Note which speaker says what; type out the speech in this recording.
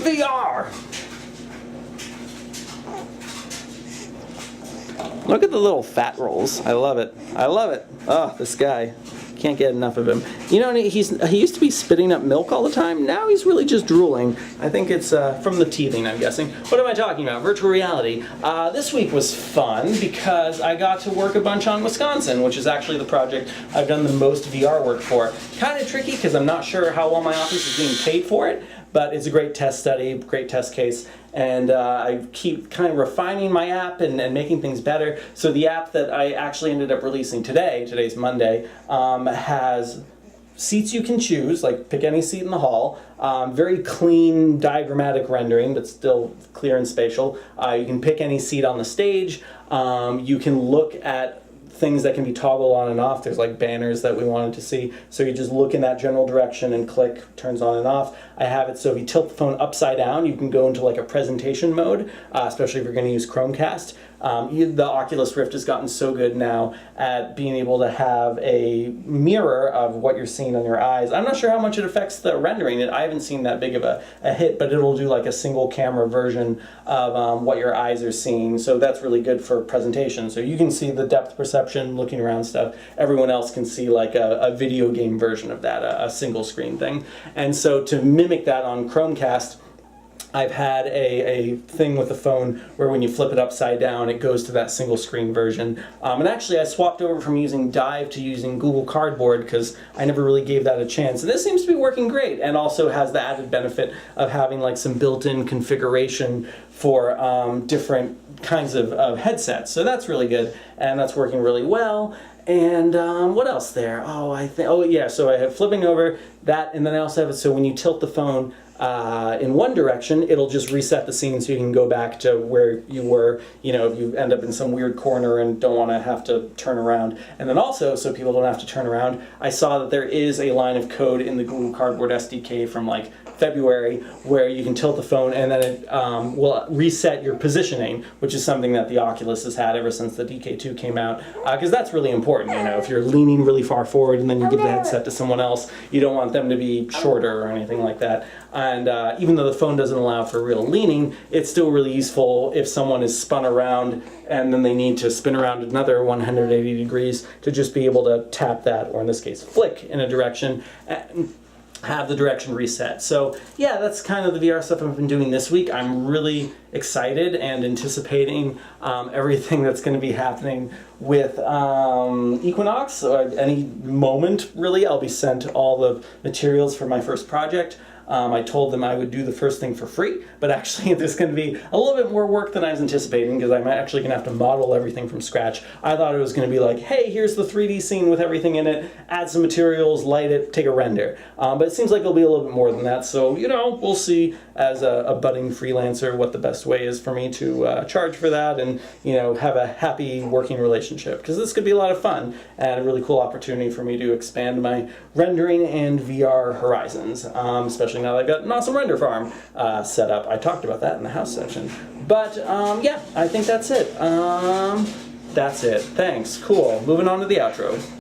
Speaker 1: VR! Look at the little fat rolls. I love it. I love it. Oh, this guy. Can't get enough of him. You know, he used to be spitting up milk all the time. Now he's really just drooling. I think it's from the teething, I'm guessing. What am I talking about? Virtual reality. This week was fun because I got to work a bunch on Wisconsin, which is actually the project I've done the most VR work for. Kind of tricky because I'm not sure how well my office is being paid for it, but it's a great test study, great test case, and I keep kind of refining my app and making things better. So the app that I actually ended up releasing today, today's Monday, has seats you can choose, like pick any seat in the hall, very clean diagrammatic rendering, but still clear and spatial. You can pick any seat on the stage. You can look at things that can be toggled on and off. There's like banners that we wanted to see. So you just look in that general direction and click, turns on and off. I have it so if you tilt the phone upside down, you can go into like a presentation mode, especially if you're going to use Chromecast. The Oculus Rift has gotten so good now at being able to have a mirror of what you're seeing on your eyes. I'm not sure how much it affects the rendering. I haven't seen that big of a hit, but it'll do like a single camera version of what your eyes are seeing. So that's really good for presentation. So you can see the depth perception, looking around stuff. Everyone else can see like a video game version of that, a single screen thing. And so to mimic that on Chromecast, I've had a thing with the phone where when you flip it upside down, it goes to that single screen version. And actually I swapped over from using Dive to using Google Cardboard because I never really gave that a chance. And this seems to be working great, and also has the added benefit of having like some built-in configuration for different kinds of headsets. So that's really good, and that's working really well. And what else there? Oh yeah, so I have flipping over that, and then I also have it so when you tilt the phone in one direction, it'll just reset the scene so you can go back to where you were, you know, if you end up in some weird corner and don't want to have to turn around. And then also, so people don't have to turn around, I saw that there is a line of code in the Google Cardboard SDK from like February where you can tilt the phone and then it will reset your positioning, which is something that the Oculus has had ever since the DK2 came out, because that's really important. You know, if you're leaning really far forward and then you give the headset to someone else, you don't want them to be shorter or anything like that. And even though the phone doesn't allow for real leaning, it's still really useful if someone is spun around and then they need to spin around another 180 degrees to just be able to tap that, or in this case flick in a direction, and have the direction reset. So yeah, that's kind of the VR stuff I've been doing this week. I'm really excited and anticipating everything that's going to be happening with Equinox. Any moment, really, I'll be sent all the materials for my first project. I told them I would do the first thing for free, but actually there's going to be a little bit more work than I was anticipating because I'm actually going to have to model everything from scratch. I thought it was going to be like, hey, here's the 3D scene with everything in it, add some materials, light it, take a render. But it seems like it'll be a little bit more than that, so, you know, we'll see as a budding freelancer what the best way is for me to charge for that and, you know, have a happy working relationship, because this could be a lot of fun and a really cool opportunity for me to expand my rendering and VR horizons, especially now that I've got an awesome render farm set up. I talked about that in the house section. But yeah, I think that's it. That's it. Thanks. Cool. Moving on to the outro.